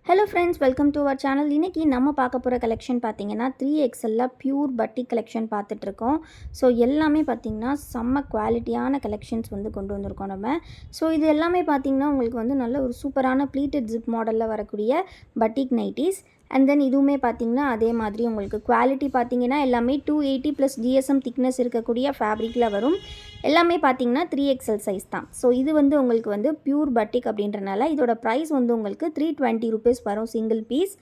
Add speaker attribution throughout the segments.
Speaker 1: Hello friends, welcome to our channel. இன்றைக்கி நம்ம பார்க்க போகிற கலெக்ஷன் பார்த்திங்கன்னா 3XL பியூர் பட்டிக் கலெக்ஷன் பார்த்துட்ருக்கோம். ஸோ எல்லாமே பார்த்திங்கன்னா செம்ம குவாலிட்டியான கலெக்ஷன்ஸ் வந்து கொண்டு வந்திருக்கோம் நம்ம. ஸோ இது எல்லாமே பார்த்திங்கன்னா உங்களுக்கு வந்து நல்ல ஒரு சூப்பரான ப்ளீட்டட் ஜிப் மாடலில் வரக்கூடிய பட்டிக் நைட்டிஸ். அண்ட் தென் இதுவுமே பார்த்திங்கன்னா அதே மாதிரி உங்களுக்கு குவாலிட்டி பார்த்திங்கன்னா எல்லாமே 280 + GSM திக்னஸ் இருக்கக்கூடிய ஃபேப்ரிக்கில் வரும். எல்லாமே பார்த்திங்கன்னா 3XL சைஸ் தான். ஸோ இது வந்து உங்களுக்கு வந்து பியூர் பட்டிக் அப்படின்றனால இதோட ப்ரைஸ் வந்து உங்களுக்கு 320 rupees வரும் சிங்கிள் பீஸ்.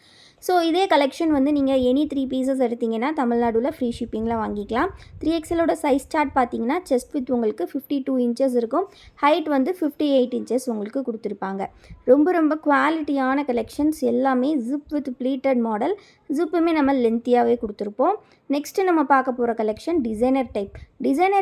Speaker 1: ஸோ இதே கலெக்ஷன் வந்து நீங்கள் எனி 3 pieces எடுத்திங்கன்னா தமிழ்நாடுல ஃப்ரீ ஷிப்பிங்கில் வாங்கிக்கலாம். 3XLோட சைஸ் சார்ட் பார்த்திங்கன்னா செஸ்ட் வித் உங்களுக்கு 52 inches இருக்கும். ஹைட் வந்து 58 inches உங்களுக்கு கொடுத்துருப்பாங்க. ரொம்ப குவாலிட்டியான கலெக்ஷன்ஸ் எல்லாமே ஜிப் வித் ப்ளீட்டட் மாடல். ஜிப்புமே நம்ம லென்த்தியாகவே கொடுத்துருப்போம். நெக்ஸ்ட்டு நம்ம பார்க்க போகிற கலெக்ஷன் டிசைனர்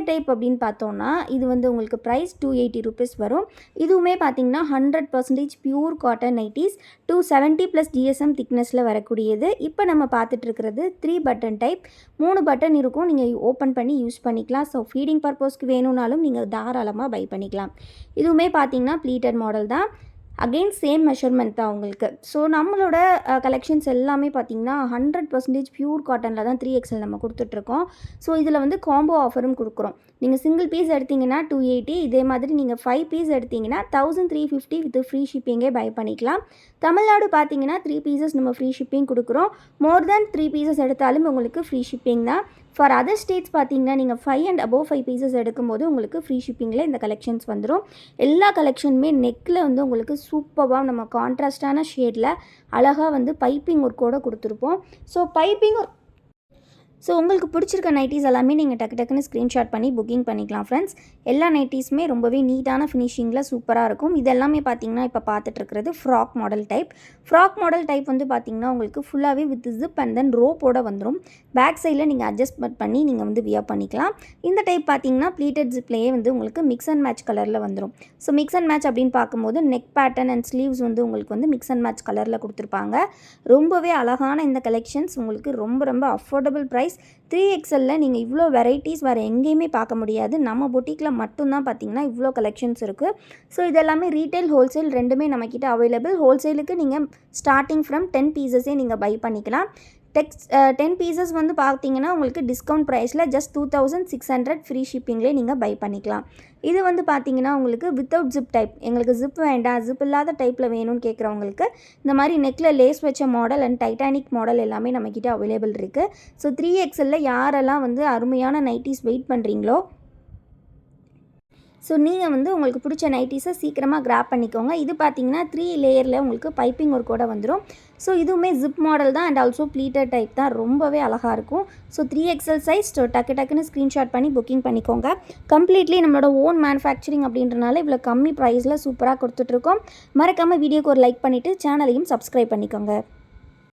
Speaker 1: டைப் அப்படின்னு பார்த்தோன்னா இது வந்து உங்களுக்கு ப்ரைஸ் 280 rupees வரும். இதுவுமே பார்த்திங்கன்னா 100% பியூர் காட்டன் நைட்டிஸ் 270 + GSM திக்னஸில் வரக்கூடியது. இப்போ நம்ம பார்த்துட்ருக்கிறது 3 button டைப். 3 பட்டன் இருக்கும், நீங்கள் ஓப்பன் பண்ணி யூஸ் பண்ணிக்கலாம். ஸோ ஃபீடிங் பர்பஸ்க்கு வேணும்னாலும் நீங்கள் தாராளமாக பை பண்ணிக்கலாம். இதுவுமே பார்த்திங்கன்னா ப்ளீட்டட் மாடல் தான். அகெயின் சேம் மெஷர்மெண்ட் தான் உங்களுக்கு. ஸோ நம்மளோட கலெக்ஷன்ஸ் எல்லாமே பார்த்திங்கன்னா 100% பியூர் காட்டனில் தான் 3XL நம்ம கொடுத்துட்ருக்கோம். ஸோ இதில் வந்து காம்போ ஆஃபரும் கொடுக்குறோம். நீங்கள் சிங்கிள் பீஸ் எடுத்திங்கன்னா 280, இதே மாதிரி நீங்கள் 5 பீஸ் எடுத்திங்கன்னா 1350 வித் ஃப்ரீ ஷிப்பிங்கே பை பண்ணிக்கலாம். தமிழ்நாடு பார்த்திங்கன்னா 3 pieces நம்ம ஃப்ரீ ஷிப்பிங் கொடுக்குறோம். மோர் தேன் 3 pieces எடுத்தாலும் உங்களுக்கு ஃப்ரீ ஷிப்பிங் தான். ஃபார் அதர் ஸ்டேட்ஸ் பார்த்திங்கன்னா நீங்கள் 5 and above 5 pieces எடுக்கும்போது உங்களுக்கு ஃப்ரீ ஷிப்பிங்கில் இந்த கலெக்ஷன்ஸ் வந்துடும். எல்லா கலெக்ஷனுமே நெக்கில் வந்து உங்களுக்கு சூப்பராக நம்ம கான்ட்ராஸ்டான ஷேடில் அழகாக வந்து பைப்பிங் ஒர்க்கோடு கொடுத்துருப்போம். ஸோ உங்களுக்கு பிடிச்சிருக்க நைட்டிஸ் எல்லாமே நீங்கள் டக்குன்னு ஸ்க்ரீன்ஷாட் பண்ணி புக்கிங் பண்ணிக்கலாம் ஃப்ரெண்ட்ஸ். எல்லா நைட்டிஸுமே ரொம்பவே நீட்டான ஃபினிஷிங்கில் சூப்பராக இருக்கும். இது எல்லாமே பார்த்திங்கன்னா இப்போ பார்த்துட்ருக்கிறது ஃப்ராக் மாடல் டைப் வந்து பார்த்திங்கன்னா உங்களுக்கு ஃபுல்லாகவே வித் ஜிப் அண்ட் தென் ரோப்போட வந்துடும். பேக் சைடில் நீங்கள் அட்ஜஸ்ட்மெண்ட் பண்ணி நீங்கள் வந்து வியர் பண்ணிக்கலாம். இந்த டைப் பார்த்திங்கன்னா ப்ளீட்டட் ஜிப்லேயே வந்து உங்களுக்கு மிக்ஸ் அண்ட் மேட்ச் கலரில் வந்துடும். ஸோ மிக்ஸ் அண்ட் மேட்ச் அப்படின்னு பார்க்கும்போது நெக் பேட்டர்ன் அண்ட் ஸ்லீவ்ஸ் வந்து உங்களுக்கு வந்து மிக்ஸ் அண்ட் மேட்ச் கலரில் கொடுத்துருப்பாங்க. ரொம்பவே அழகான இந்த கலெக்ஷன்ஸ் உங்களுக்கு ரொம்ப அஃபோர்டபுள் ப்ரைஸ். 3XLல நீங்கள் இவ்வளோ வெரைட்டிஸ் வேறு எங்கேயுமே பார்க்க முடியாது. நம்ம பொட்டிக்கில் மட்டும்தான் பார்த்திங்கன்னா இவ்வளோ கலெக்ஷன்ஸ் இருக்குது. ஸோ இதெல்லாமே ரீட்டைல் ஹோல்சேல் ரெண்டுமே நம்மக்கிட்ட அவைலபிள். ஹோல்சேலுக்கு நீங்கள் ஸ்டார்டிங் ஃப்ரம் 10 pieces நீங்கள் பை பண்ணிக்கலாம். 10 pieces வந்து பார்த்திங்கன்னா உங்களுக்கு டிஸ்கவுண்ட் ப்ரைஸில் ஜஸ்ட் 2600 ஃப்ரீ ஷிப்பிங்லேயே நீங்கள் பை பண்ணிக்கலாம். இது வந்து பார்த்திங்கன்னா உங்களுக்கு வித்தவுட் ஜிப் டைப், எங்களுக்கு ஜிப் வேண்டாம், ஜிப் இல்லாத டைப்பில் வேணும்னு கேட்குறவங்களுக்கு இந்த மாதிரி நெக்கில் லேஸ் வச்ச மாடல் அண்ட் டைட்டானிக் மாடல் எல்லாமே நம்மக்கிட்ட அவைலபிள் இருக்குது. ஸோ 3XLல யாரெல்லாம் வந்து அருமையான நைட்டிஸ் வெயிட் பண்ணுறீங்களோ ஸோ நீங்கள் வந்து உங்களுக்கு பிடிச்ச நைட்டிஸை சீக்கிரமாக கிராப் பண்ணிக்கோங்க. இது பார்த்தீங்கன்னா 3 லேயரில் உங்களுக்கு பைப்பிங் ஒர்க்கோட வந்துடும். ஸோ இதுவுமே ஜிப் மாடல் தான் அண்ட் ஆல்சோ ப்ளீட்டட் டைப் தான். ரொம்பவே அழகாக இருக்கும். ஸோ 3XL சைஸ் டக்குன்னு ஸ்க்ரீன்ஷாட் பண்ணி புக்கிங் பண்ணிக்கோங்க. கம்ப்ளீட்லி நம்மளோட ஓன் மேனுஃபேக்சரிங் அப்படின்றனால இவ்வளோ கம்மி ப்ரைஸில் சூப்பராக கொடுத்துட்ருக்கோம். மறக்காமல் வீடியோக்கு ஒரு லைக் பண்ணிவிட்டு சேனலையும் சப்ஸ்கிரைப் பண்ணிக்கோங்க.